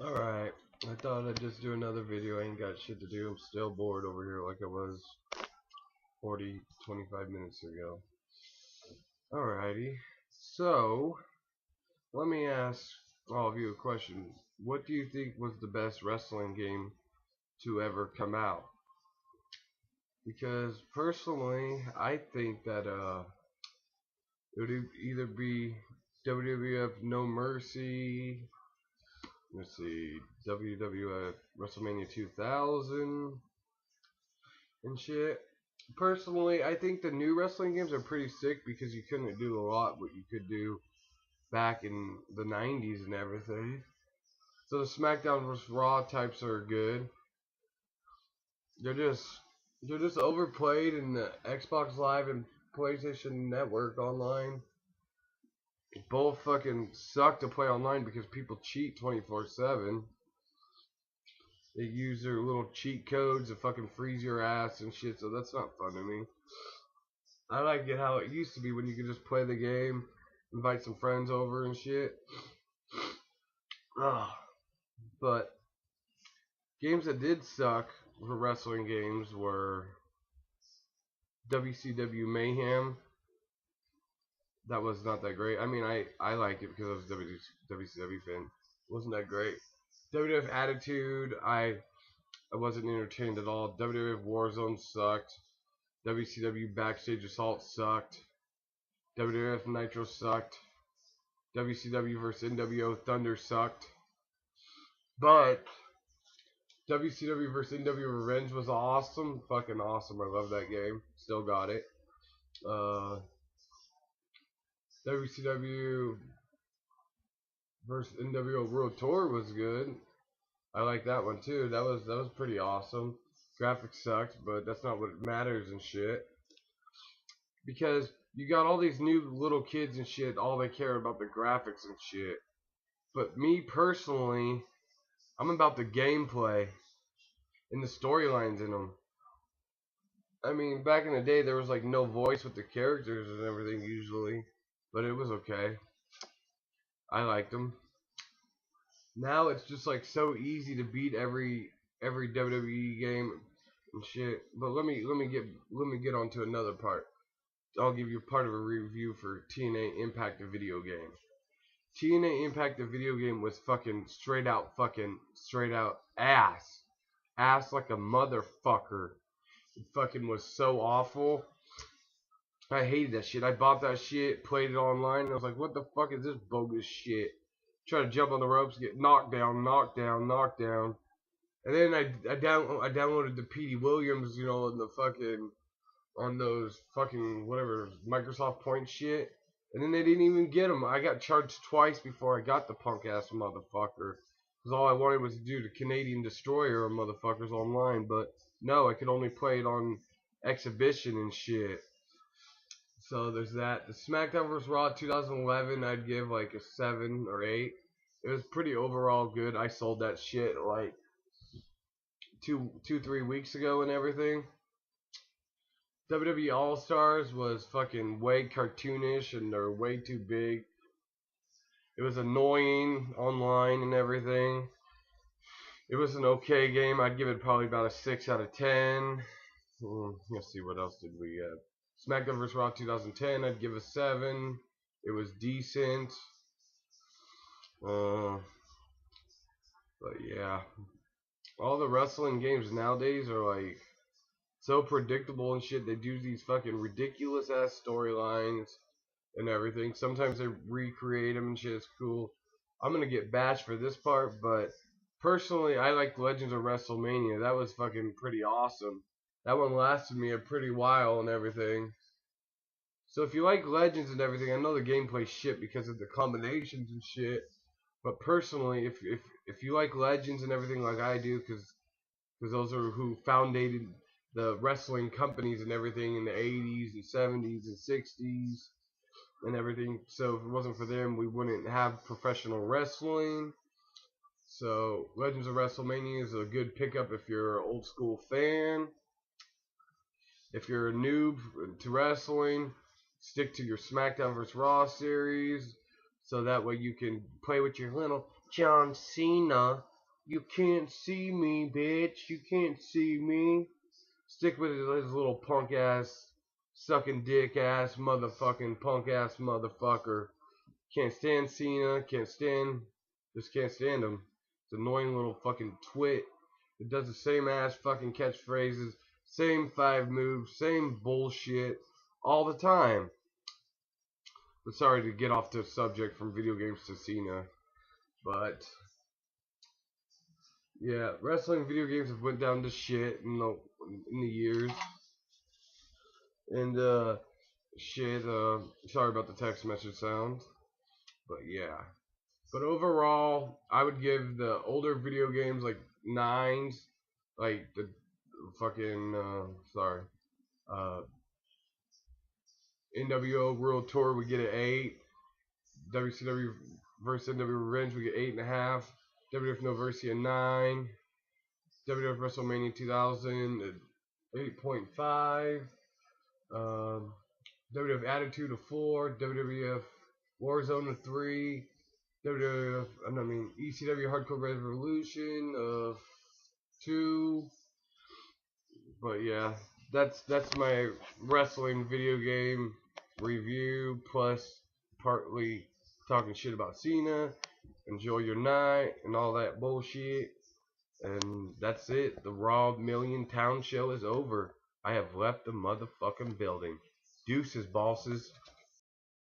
Alright, I thought I'd just do another video. I ain't got shit to do. I'm still bored over here like I was 25 minutes ago. Alrighty, so let me ask all of you a question. What do you think was the best wrestling game to ever come out? Because personally, I think that it would either be WWF No Mercy, let's see, WWF WrestleMania 2000 and shit. Personally, I think the new wrestling games are pretty sick because you couldn't do a lot what you could do back in the 90s and everything. So the SmackDown vs. Raw types are good. They're just overplayed, in the Xbox Live and PlayStation Network Online both fucking suck to play online because people cheat 24/7. They use their little cheat codes to fucking freeze your ass and shit, so that's not fun to me. I like it how it used to be when you could just play the game, invite some friends over and shit. But games that did suck for wrestling games were WCW Mayhem. That was not that great. I mean, I like it because I was a WCW fan. It wasn't that great. WWF Attitude, I wasn't entertained at all. WWF Warzone sucked. WCW Backstage Assault sucked. WWF Nitro sucked. WCW vs. NWO Thunder sucked. But WCW vs. NWO Revenge was awesome. Fucking awesome. I love that game. Still got it. WCW vs. NWO World Tour was good. I like that one too. That was pretty awesome. Graphics sucked, but that's not what matters and shit. Because you got all these new little kids and shit, all they care about the graphics and shit. But me personally, I'm about the gameplay and the storylines in them. I mean, back in the day, there was like no voice with the characters and everything usually, but it was okay. I liked them. Now it's just like so easy to beat every WWE game and shit. But let me get on to another part. I'll give you part of a review for TNA Impact, the video game. TNA Impact, the video game, was fucking straight out ass. Ass like a motherfucker. It fucking was so awful. I hated that shit. I bought that shit, played it online, and I was like, what the fuck is this bogus shit? Try to jump on the ropes, get knocked down. And then I downloaded the Petey Williams, you know, the fucking, on those fucking, whatever, Microsoft Point shit. And then they didn't even get them. I got charged twice before I got the punk ass motherfucker. Because all I wanted was to do the Canadian Destroyer motherfuckers online. But no, I could only play it on exhibition and shit. So there's that. The SmackDown vs. Raw 2011, I'd give like a 7 or 8. It was pretty overall good. I sold that shit like 3 weeks ago and everything. WWE All Stars was fucking way cartoonish and they're way too big. It was annoying online and everything. It was an okay game. I'd give it probably about a 6 out of 10. Let's see, what else did we get? SmackDown vs. Raw 2010, I'd give a 7. It was decent. But yeah. All the wrestling games nowadays are like so predictable and shit. They do these fucking ridiculous ass storylines and everything. Sometimes they recreate them and shit. It's cool. I'm gonna get bashed for this part, but personally, I like Legends of WrestleMania. That was fucking pretty awesome. That one lasted me a pretty while and everything. So if you like Legends and everything, I know the gameplay shit because of the combinations and shit. But personally, if you like Legends and everything like I do, because those are who founded the wrestling companies and everything in the 80s and 70s and 60s and everything. So if it wasn't for them, we wouldn't have professional wrestling. So Legends of WrestleMania is a good pickup if you're an old school fan. If you're a noob to wrestling, stick to your SmackDown vs. Raw series, so that way you can play with your little John Cena You can't see me, bitch. You can't see me. Stick with his little punk ass, sucking dick ass, motherfucking punk ass motherfucker. Can't stand Cena. Just can't stand him. It's an annoying little fucking twit. It does the same ass fucking catchphrases, same 5 moves, same bullshit all the time. But sorry to get off the subject from video games to Cena, but yeah, wrestling video games have went down to shit in the years. And shit, sorry about the text message sound, but yeah. But overall, I would give the older video games like 9s, like the fucking NWO World Tour we get an 8, WCW versus NWO Revenge we get 8.5, WWF No Mercy a 9, WWF WrestleMania 2000 at 8.5, WWF Attitude a 4, WWF Warzone a 3, ECW Hardcore Revolution of 2. But yeah, that's my wrestling video game review, plus partly talking shit about Cena. Enjoy your night and all that bullshit. And that's it. The Raw Million Town show is over. I have left the motherfucking building. Deuces, bosses.